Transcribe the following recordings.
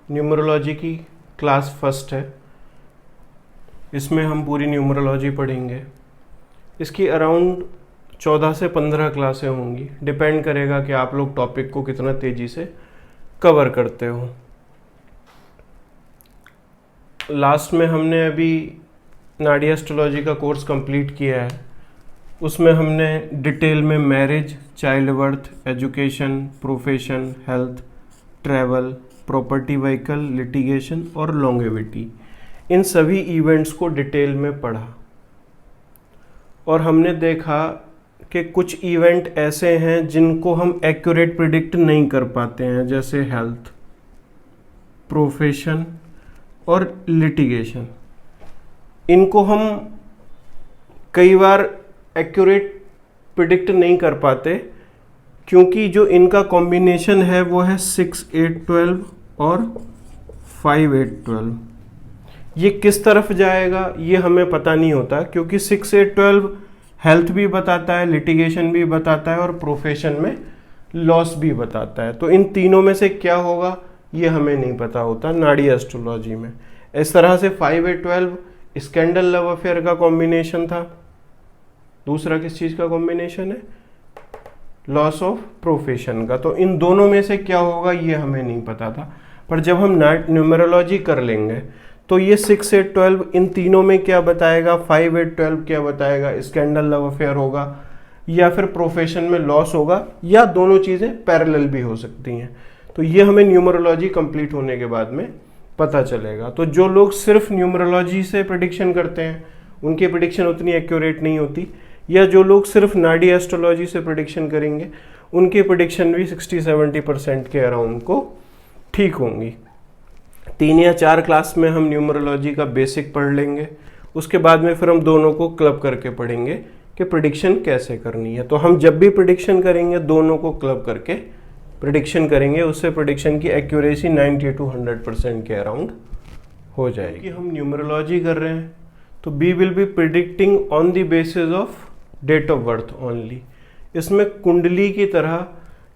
Numerology की class first है। इसमें हम पूरी न्यूमरोलॉजी पढ़ेंगे। इसकी अराउंड 14 से 15 क्लासें होंगी, डिपेंड करेगा कि आप लोग टॉपिक को कितना तेज़ी से कवर करते हो। लास्ट में हमने अभी नाड़ी एस्ट्रोलॉजी का कोर्स कंप्लीट किया है। उसमें हमने डिटेल में marriage, child birth, education, profession, health, travel, property, vehicle, litigation और लॉन्गेविटी, इन सभी इवेंट्स को डिटेल में पढ़ा। और हमने देखा कि कुछ इवेंट ऐसे हैं जिनको हम एक्यूरेट प्रिडिक्ट नहीं कर पाते हैं, जैसे हेल्थ, प्रोफेशन और लिटिगेशन। इनको हम कई बार एक्यूरेट प्रिडिक्ट नहीं कर पाते क्योंकि जो इनका कॉम्बिनेशन है वो है 6, 8, 12 और 5, 8, 12। ये किस तरफ जाएगा ये हमें पता नहीं होता, क्योंकि 6, 8, 12 हेल्थ भी बताता है, लिटिगेशन भी बताता है और प्रोफेशन में लॉस भी बताता है। तो इन तीनों में से क्या होगा ये हमें नहीं पता होता नाड़ी एस्ट्रोलॉजी में। इस तरह से 5, 8, 12 स्कैंडल लव अफेयर का कॉम्बिनेशन था। दूसरा किस चीज़ का कॉम्बिनेशन है? लॉस ऑफ प्रोफेशन का। तो इन दोनों में से क्या होगा ये हमें नहीं पता था, पर जब हम न्यूमरोलॉजी कर लेंगे तो ये 6, 8, 12 इन तीनों में क्या बताएगा, 5, 8, 12 क्या बताएगा, स्कैंडल लव अफेयर होगा या फिर प्रोफेशन में लॉस होगा, या दोनों चीज़ें पैरेलल भी हो सकती हैं। तो ये हमें न्यूमरोलॉजी कंप्लीट होने के बाद में पता चलेगा। तो जो लोग सिर्फ न्यूमरोलॉजी से प्रेडिक्शन करते हैं उनकी प्रेडिक्शन उतनी एक्यूरेट नहीं होती, या जो लोग सिर्फ नाड़ी एस्ट्रोलॉजी से प्रेडिक्शन करेंगे उनकी प्रेडिक्शन भी 60-70% के अराउंड को ठीक होंगी। 3 या 4 क्लास में हम न्यूमरोलॉजी का बेसिक पढ़ लेंगे, उसके बाद में फिर हम दोनों को क्लब करके पढ़ेंगे कि प्रेडिक्शन कैसे करनी है। तो हम जब भी प्रेडिक्शन करेंगे दोनों को क्लब करके प्रेडिक्शन करेंगे, उससे प्रेडिक्शन की एक्यूरेसी 90-100% के अराउंड हो जाएगी। हम न्यूमरोलॉजी कर रहे हैं तो we will be predicting on the basis of date of birth only. इसमें कुंडली की तरह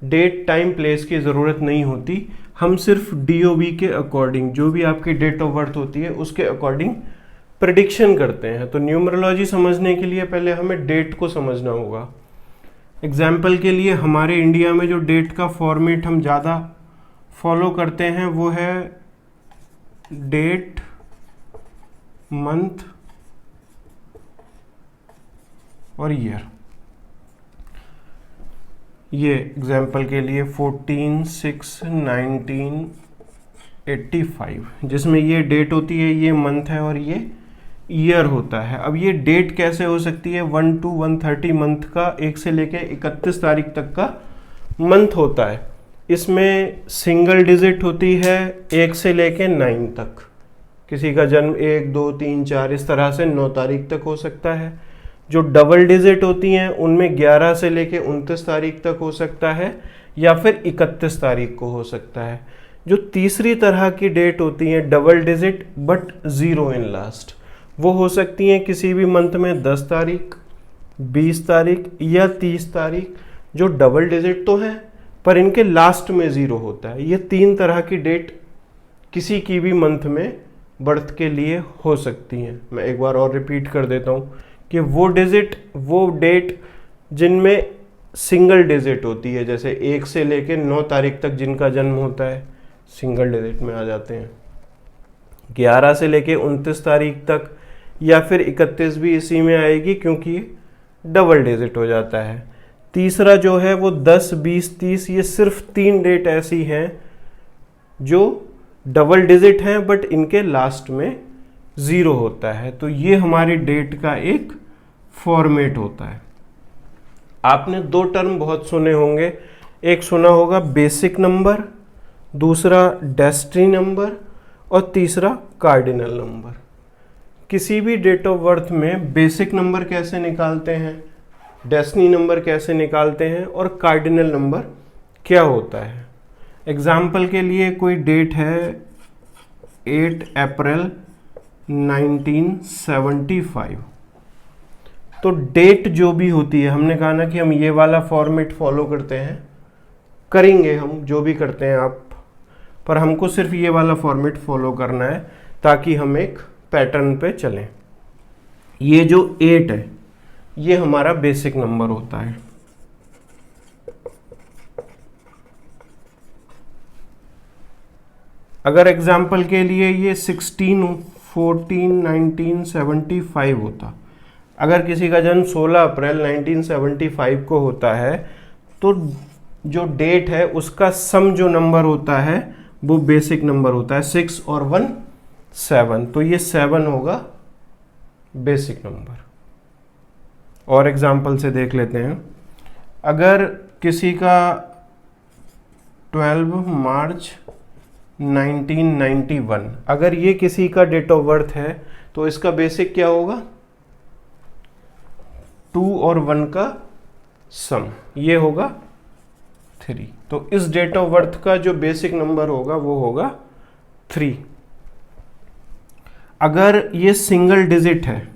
डेट, टाइम, प्लेस की ज़रूरत नहीं होती। हम सिर्फ DOB के अकॉर्डिंग, जो भी आपकी डेट ऑफ बर्थ होती है उसके अकॉर्डिंग प्रेडिक्शन करते हैं। तो न्यूमरोलॉजी समझने के लिए पहले हमें डेट को समझना होगा। एग्जाम्पल के लिए हमारे इंडिया में जो डेट का फॉर्मेट हम ज़्यादा फॉलो करते हैं वो है डेट, मंथ और ईयर। ये एग्जाम्पल के लिए 14/6/1985, जिसमें ये डेट होती है, ये मंथ है और ये ईयर होता है। अब ये डेट कैसे हो सकती है? 1 to 130 मंथ का, 1 से लेके 31 तारीख तक का मंथ होता है। इसमें सिंगल डिजिट होती है 1 से लेके 9 तक। किसी का जन्म 1, 2, 3, 4 इस तरह से 9 तारीख तक हो सकता है। जो डबल डिजिट होती हैं उनमें 11 से लेके 29 तारीख तक हो सकता है, या फिर 31 तारीख को हो सकता है। जो तीसरी तरह की डेट होती हैं double digit but 0 in last, वो हो सकती हैं किसी भी मंथ में 10 तारीख, 20 तारीख या 30 तारीख, जो डबल डिजिट तो हैं पर इनके लास्ट में 0 होता है। ये 3 तरह की डेट किसी की भी मंथ में बर्थ के लिए हो सकती हैं। मैं एक बार और रिपीट कर देता हूँ कि वो डेट जिनमें सिंगल डिजिट होती है, जैसे 1 से लेके 9 तारीख तक जिनका जन्म होता है सिंगल डिजिट में आ जाते हैं, 11 से लेके 29 तारीख तक या फिर 31 भी इसी में आएगी क्योंकि ये डबल डिजिट हो जाता है। तीसरा जो है वो 10, 20, 30, ये सिर्फ 3 डेट ऐसी हैं जो डबल डिजिट हैं बट इनके लास्ट में 0 होता है। तो ये हमारी डेट का एक फॉर्मेट होता है। आपने 2 टर्म बहुत सुने होंगे, एक सुना होगा बेसिक नंबर, दूसरा डेस्टिनी नंबर और तीसरा कार्डिनल नंबर। किसी भी डेट ऑफ बर्थ में बेसिक नंबर कैसे निकालते हैं, डेस्टिनी नंबर कैसे निकालते हैं और कार्डिनल नंबर क्या होता है। एग्जाम्पल के लिए कोई डेट है 8 अप्रैल 1975, तो डेट जो भी होती है, हमने कहा ना कि हम ये वाला फॉर्मेट फॉलो करते हैं, करेंगे हम जो भी करते हैं आप पर हमको सिर्फ ये वाला फॉर्मेट फॉलो करना है ताकि हम एक पैटर्न पे चलें। ये जो 8 है ये हमारा बेसिक नंबर होता है। अगर एग्जाम्पल के लिए ये 16, 14, 19, 75 होता, अगर किसी का जन्म 16 अप्रैल 1975 को होता है तो जो डेट है उसका सम जो नंबर होता है वो बेसिक नंबर होता है। 6 और 1 7, तो ये 7 होगा बेसिक नंबर। और एग्जाम्पल से देख लेते हैं। अगर किसी का 12 मार्च 1991, अगर ये किसी का डेट ऑफ बर्थ है तो इसका बेसिक क्या होगा? 2 और 1 का सम, ये होगा 3। तो इस डेट ऑफ बर्थ का जो बेसिक नंबर होगा वो होगा 3। अगर ये सिंगल डिजिट है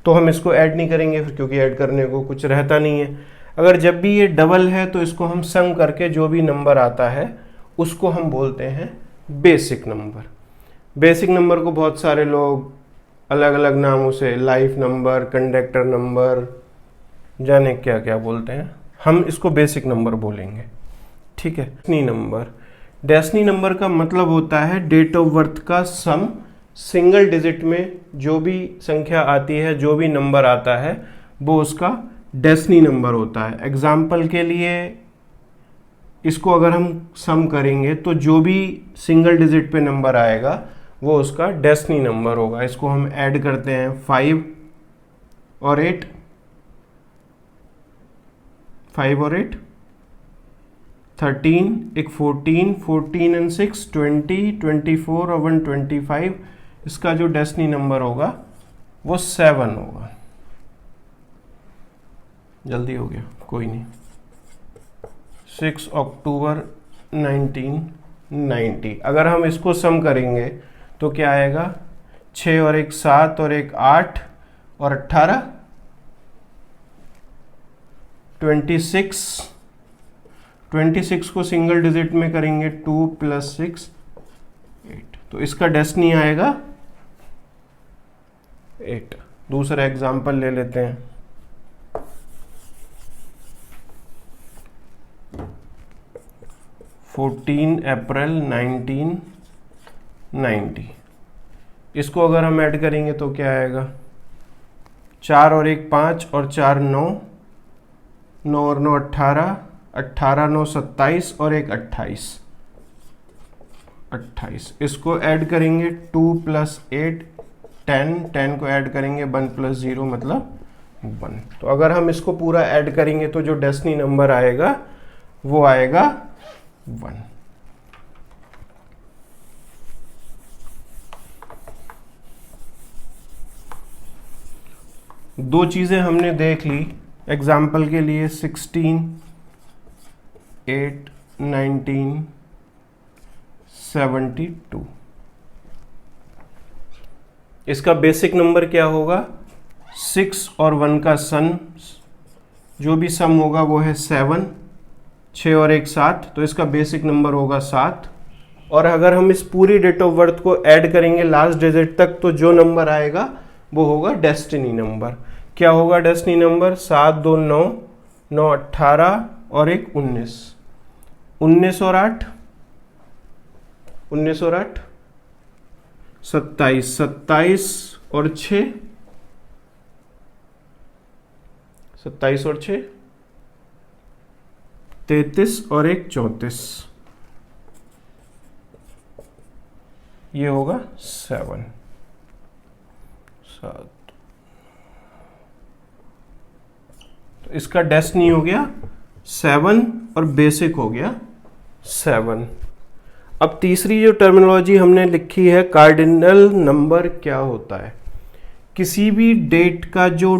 तो हम इसको ऐड नहीं करेंगे फिर, क्योंकि ऐड करने को कुछ रहता नहीं है। अगर जब भी ये डबल है तो इसको हम सम करके जो भी नंबर आता है उसको हम बोलते हैं बेसिक नंबर। बेसिक नंबर को बहुत सारे लोग अलग अलग नामों से, लाइफ नंबर, कंडक्टर नंबर, जाने क्या क्या बोलते हैं, हम इसको बेसिक नंबर बोलेंगे। ठीक है। डेस्टिनी नंबर, डेस्टिनी नंबर का मतलब होता है डेट ऑफ बर्थ का सम। सिंगल डिजिट में जो भी संख्या आती है, जो भी नंबर आता है वो उसका डेस्टिनी नंबर होता है। एग्जाम्पल के लिए इसको अगर हम सम करेंगे तो जो भी सिंगल डिजिट पे नंबर आएगा वो उसका डेस्टिनी नंबर होगा। इसको हम ऐड करते हैं 5 और 8, 5 और 8 13, एक 14, 14 and 6 20, 24 और 1 25। इसका जो डेस्टिनी नंबर होगा वो 7 होगा। जल्दी हो गया, कोई नहीं। 6 अक्टूबर 1990, अगर हम इसको सम करेंगे तो क्या आएगा? 6 और 1 7 और 1 8 और 18 26। 26 को सिंगल डिजिट में करेंगे 2 + 6 8, तो इसका डेस्टिनी आएगा 8। दूसरा एग्जाम्पल ले लेते हैं। 14 अप्रैल 1990, इसको अगर हम ऐड करेंगे तो क्या आएगा? 4 और 1 5 और 4 9, 9 और 9 18, 18 9 27 और 1 28, 28। इसको ऐड करेंगे 2 + 8 10, 10 को ऐड करेंगे 1 + 0 मतलब 1। तो अगर हम इसको पूरा ऐड करेंगे तो जो डेस्टिनी नंबर आएगा वो आएगा 1। दो चीजें हमने देख ली। एग्जाम्पल के लिए 16 8 1972, इसका बेसिक नंबर क्या होगा? 6 और 1 का सम, जो भी सम होगा वो है 7। 6 और 1 7, तो इसका बेसिक नंबर होगा 7। और अगर हम इस पूरी डेट ऑफ बर्थ को ऐड करेंगे लास्ट डिजिट तक तो जो नंबर आएगा वो होगा डेस्टिनी नंबर। क्या होगा डेस्टिनी नंबर? 7 2 9, 9 18 और 1 19, 19 और 8 27, 27 और 6 27 और 6 33 और 1 34, ये होगा 7। तो इसका डेस्टिनी हो गया 7 और बेसिक हो गया 7। अब तीसरी जो टर्मिनोलॉजी हमने लिखी है, कार्डिनल नंबर क्या होता है? किसी भी डेट का जो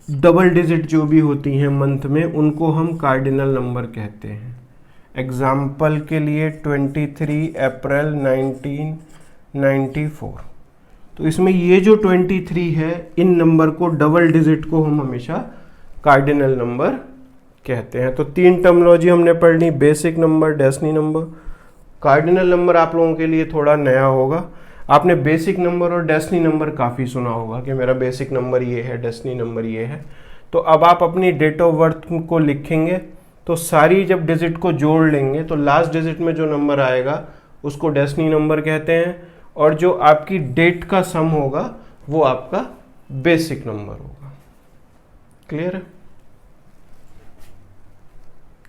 डबल डिजिट जो भी होती हैं मंथ में उनको हम कार्डिनल नंबर कहते हैं। एग्जाम्पल के लिए 23 अप्रैल 1994, तो इसमें ये जो 23 है इन नंबर को, डबल डिजिट को हम हमेशा कार्डिनल नंबर कहते हैं। तो तीन टर्मिनोलॉजी हमने पढ़ ली, basic number, destiny number, cardinal number आप लोगों के लिए थोड़ा नया होगा। आपने बेसिक नंबर और डेस्टिनी नंबर काफ़ी सुना होगा कि मेरा बेसिक नंबर ये है, डेस्टिनी नंबर ये है। तो अब आप अपनी डेट ऑफ बर्थ को लिखेंगे तो सारी जब डिजिट को जोड़ लेंगे तो लास्ट डिजिट में जो नंबर आएगा उसको डेस्टिनी नंबर कहते हैं, और जो आपकी डेट का सम होगा वो आपका बेसिक नंबर होगा। क्लियर है?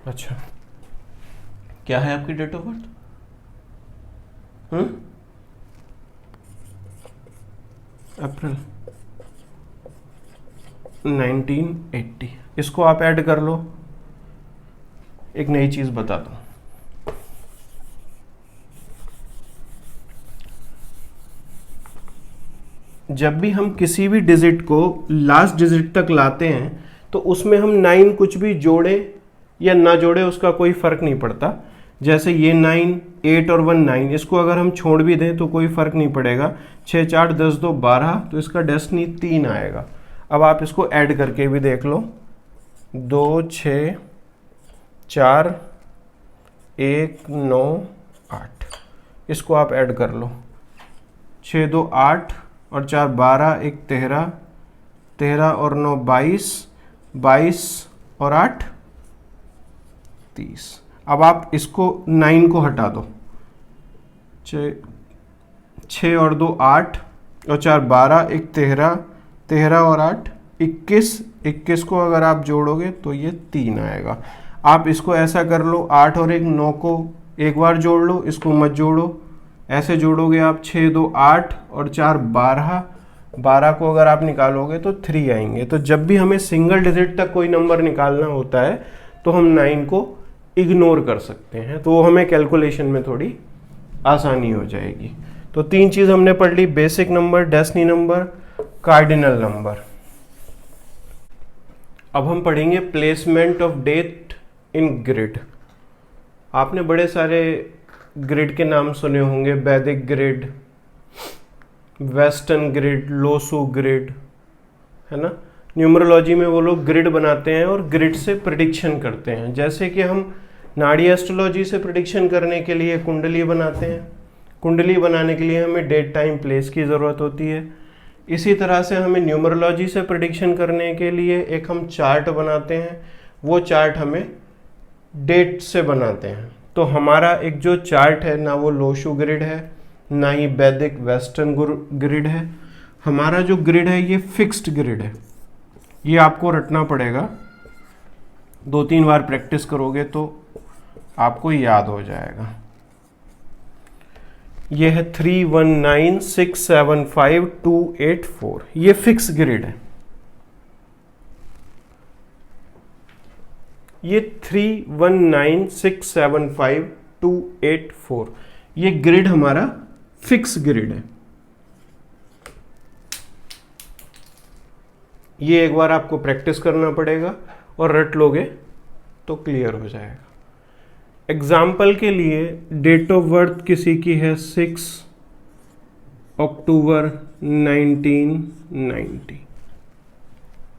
अच्छा, क्या है आपकी डेट ऑफ बर्थ? अप्रैल 1980। इसको आप ऐड कर लो। एक नई चीज बताता हूं, जब भी हम किसी भी डिजिट को लास्ट डिजिट तक लाते हैं तो उसमें हम 9 कुछ भी जोड़े या ना जोड़े उसका कोई फर्क नहीं पड़ता। जैसे ये 9, 8 और 1 9, इसको अगर हम छोड़ भी दें तो कोई फर्क नहीं पड़ेगा। 6 4 10 2 12, तो इसका डेस्टिनी 3 आएगा। अब आप इसको ऐड करके भी देख लो, 2 6 4 1 9 8, इसको आप ऐड कर लो। 6 2 8 और 4 12, 1 13, 13 और 9 22, 22 और 8 30। अब आप इसको 9 को हटा दो, 6 और 2 8 और 4 12, 1 13, 13 और 8 21, 21 को अगर आप जोड़ोगे तो ये 3 आएगा। आप इसको ऐसा कर लो, 8 और 1 9 को एक बार जोड़ लो, इसको मत जोड़ो, ऐसे जोड़ोगे आप 6 2 8 और 4 12, 12 को अगर आप निकालोगे तो 3 आएंगे। तो जब भी हमें सिंगल डिजिट तक कोई नंबर निकालना होता है तो हम 9 को इग्नोर कर सकते हैं, तो हमें कैलकुलेशन में थोड़ी आसानी हो जाएगी। तो 3 चीज़ हमने पढ़ ली, basic number, destiny number, cardinal number. अब हम पढ़ेंगे placement of date in grid. आपने बड़े सारे ग्रिड के नाम सुने होंगे, Vedic grid, western grid, Lo Shu grid, है ना। न्यूमरोलॉजी में वो लोग ग्रिड बनाते हैं और ग्रिड से प्रिडिक्शन करते हैं। जैसे कि हम नाड़ी एस्ट्रोलॉजी से प्रिडिक्शन करने के लिए कुंडली बनाते हैं, कुंडली बनाने के लिए हमें डेट टाइम प्लेस की ज़रूरत होती है। इसी तरह से हमें न्यूमरोलॉजी से प्रिडिक्शन करने के लिए एक हम चार्ट बनाते हैं, वो चार्ट हमें डेट से बनाते हैं। तो हमारा एक जो चार्ट है ना वो लोशू ग्रिड है, ना ही वैदिक वेस्टर्न ग्रिड है। हमारा जो ग्रिड है ये फिक्स्ड ग्रिड है। ये आपको रटना पड़ेगा, 2-3 बार प्रैक्टिस करोगे तो आपको याद हो जाएगा। ये है 3 1 9 6 7 5 2 8 4, ये फिक्स ग्रिड है। ये 3 1 9 6 7 5 2 8 4, ये ग्रिड हमारा फिक्स ग्रिड है। ये एक बार आपको प्रैक्टिस करना पड़ेगा और रट लोगे तो क्लियर हो जाएगा। एग्जाम्पल के लिए डेट ऑफ बर्थ किसी की है 6 अक्टूबर 1990।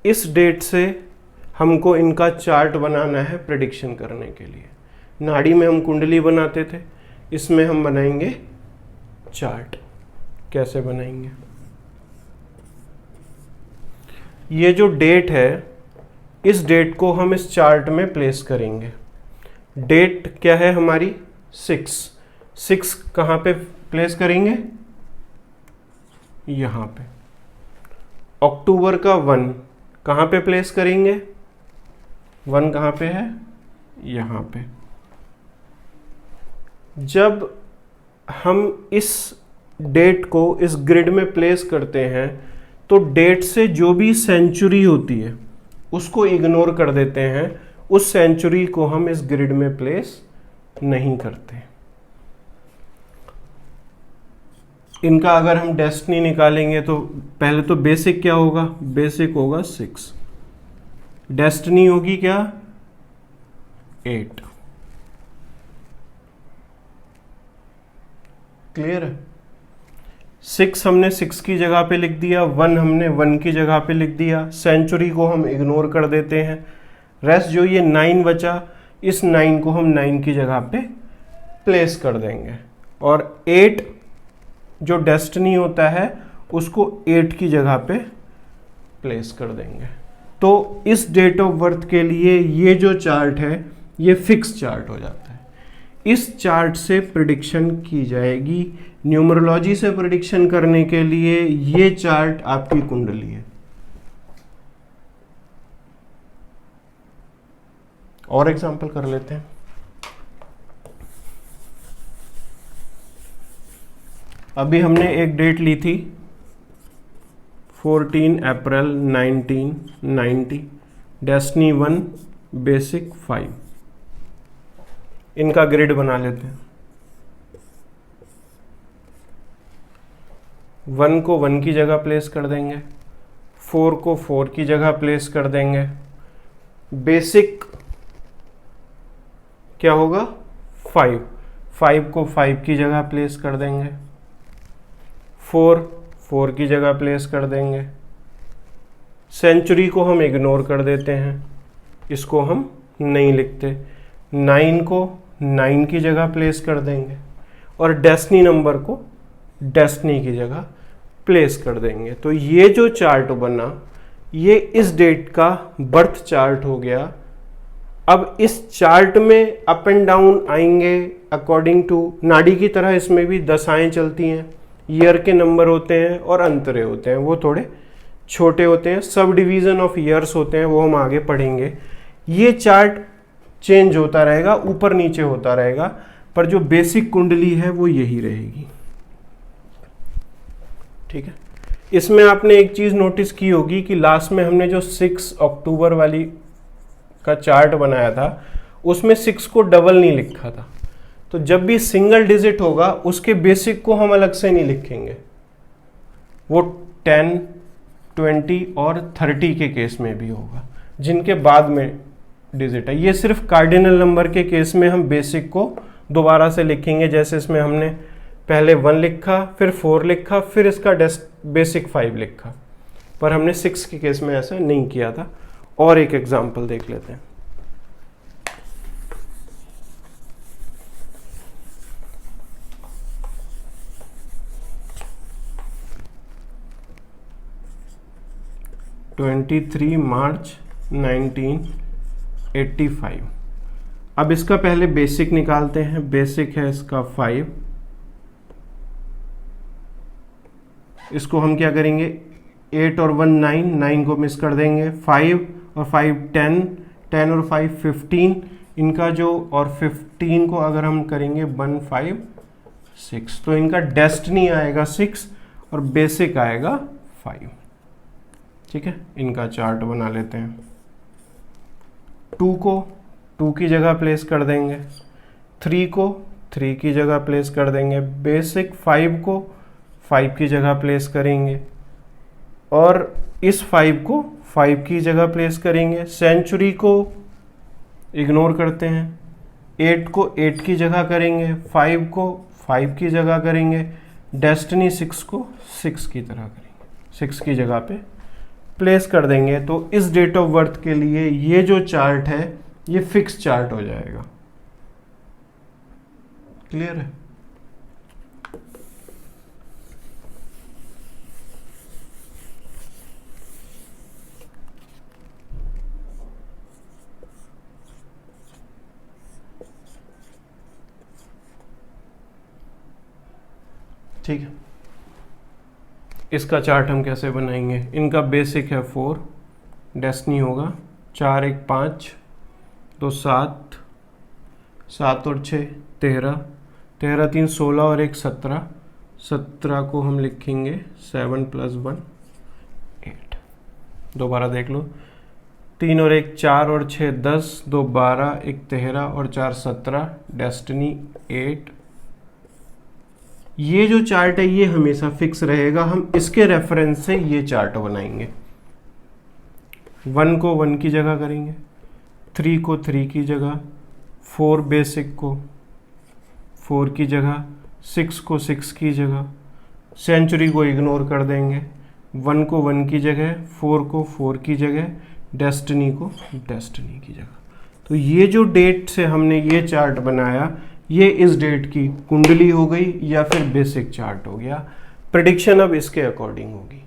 इस डेट से हमको इनका चार्ट बनाना है प्रेडिक्शन करने के लिए। नाड़ी में हम कुंडली बनाते थे, इसमें हम बनाएंगे चार्ट। कैसे बनाएंगे? ये जो डेट है, इस डेट को हम इस चार्ट में प्लेस करेंगे। डेट क्या है हमारी? 6 कहाँ पे प्लेस करेंगे? यहाँ पे। अक्टूबर का 1 कहाँ पे प्लेस करेंगे? 1 कहाँ पे है? यहाँ पे। जब हम इस डेट को इस ग्रिड में प्लेस करते हैं तो डेट से जो भी सेंचुरी होती है उसको इग्नोर कर देते हैं, उस सेंचुरी को हम इस ग्रिड में प्लेस नहीं करते। इनका अगर हम डेस्टिनी निकालेंगे तो पहले तो बेसिक क्या होगा? बेसिक होगा 6, डेस्टिनी होगी क्या? 8। क्लियर है? 6 हमने 6 की जगह पे लिख दिया, 1 हमने 1 की जगह पे लिख दिया, सेंचुरी को हम इग्नोर कर देते हैं। रेस्ट जो ये 9 बचा, इस 9 को हम 9 की जगह पे प्लेस कर देंगे, और 8 जो डेस्टिनी होता है उसको 8 की जगह पे प्लेस कर देंगे। तो इस डेट ऑफ बर्थ के लिए ये जो चार्ट है ये फिक्स चार्ट हो जाता है। इस चार्ट से प्रिडिक्शन की जाएगी। न्यूमरोलॉजी से प्रिडिक्शन करने के लिए ये चार्ट आपकी कुंडली है। और एग्जांपल कर लेते हैं। अभी हमने एक डेट ली थी 14 अप्रैल 1990, डेस्टिनी 1, बेसिक 5। इनका ग्रिड बना लेते हैं। 1 को 1 की जगह प्लेस कर देंगे, 4 को 4 की जगह प्लेस कर देंगे, बेसिक क्या होगा 5, 5 को 5 की जगह प्लेस कर देंगे, 4 4 की जगह प्लेस कर देंगे, सेंचुरी को हम इग्नोर कर देते हैं, इसको हम नहीं लिखते, 9 को 9 की जगह प्लेस कर देंगे, और डेस्टिनी नंबर को डेस्टिनी की जगह प्लेस कर देंगे। तो ये जो चार्ट बना ये इस डेट का बर्थ चार्ट हो गया। अब इस चार्ट में अप एंड डाउन आएंगे अकॉर्डिंग टू नाड़ी की तरह, इसमें भी दशाएं चलती हैं, ईयर के नंबर होते हैं और अंतरे होते हैं, वो थोड़े छोटे होते हैं, सब डिवीजन ऑफ ईयर्स होते हैं, वो हम आगे पढ़ेंगे। ये चार्ट चेंज होता रहेगा, ऊपर नीचे होता रहेगा, पर जो बेसिक कुंडली है वो यही रहेगी। ठीक है। इसमें आपने एक चीज नोटिस की होगी कि लास्ट में हमने जो 6 अक्टूबर वाली का चार्ट बनाया था उसमें 6 को डबल नहीं लिखा था। तो जब भी सिंगल डिजिट होगा उसके बेसिक को हम अलग से नहीं लिखेंगे, वो 10, 20 और 30 के केस में भी होगा, जिनके बाद में डिजिट है। ये सिर्फ कार्डिनल नंबर के केस में हम बेसिक को दोबारा से लिखेंगे, जैसे इसमें हमने पहले 1 लिखा, फिर 4 लिखा, फिर इसका बेसिक 5 लिखा, पर हमने 6 के केस में ऐसा नहीं किया था। और एक एग्जांपल देख लेते हैं। मार्च 1985। अब इसका पहले बेसिक निकालते हैं। बेसिक है इसका 5। इसको हम क्या करेंगे, 8 और 1 9, 9 को मिस कर देंगे, 5 और 5 10, 10 और 5 15, इनका जो, और 15 को अगर हम करेंगे 1 5 6, तो इनका डेस्टिनी आएगा 6 और बेसिक आएगा 5। ठीक है, इनका चार्ट बना लेते हैं। 2 को 2 की जगह प्लेस कर देंगे, 3 को 3 की जगह प्लेस कर देंगे, बेसिक 5 को 5 की जगह प्लेस करेंगे, और इस 5 को 5 की जगह प्लेस करेंगे। सेंचुरी को इग्नोर करते हैं, 8 को 8 की जगह करेंगे, 5 को 5 की जगह करेंगे, डेस्टिनी 6 को 6 की तरह करेंगे, 6 की जगह पे प्लेस कर देंगे। तो इस डेट ऑफ बर्थ के लिए ये जो चार्ट है ये फिक्स चार्ट हो जाएगा। क्लियर है? ठीक है, इसका चार्ट हम कैसे बनाएंगे। इनका बेसिक है 4, डेस्टिनी होगा 4 1 5 2 7, 7 और 6 13, 13 3 16 और 1 17, 17 को हम लिखेंगे 7 + 1 8। दोबारा देख लो, 3 और 1 4 और 6 10, 2 12, 1 13 और 4 17, डेस्टिनी 8। ये जो चार्ट है ये हमेशा फिक्स रहेगा, हम इसके रेफरेंस से ये चार्ट बनाएंगे। 1 को 1 की जगह करेंगे, 3 को 3 की जगह, 4 बेसिक को 4 की जगह, 6 को 6 की जगह, सेंचुरी को इग्नोर कर देंगे, 1 को 1 की जगह, 4 को 4 की जगह, डेस्टिनी को डेस्टिनी की जगह। तो ये जो डेट से हमने ये चार्ट बनाया ये इस डेट की कुंडली हो गई या फिर बेसिक चार्ट हो गया। प्रेडिक्शन अब इसके अकॉर्डिंग होगी।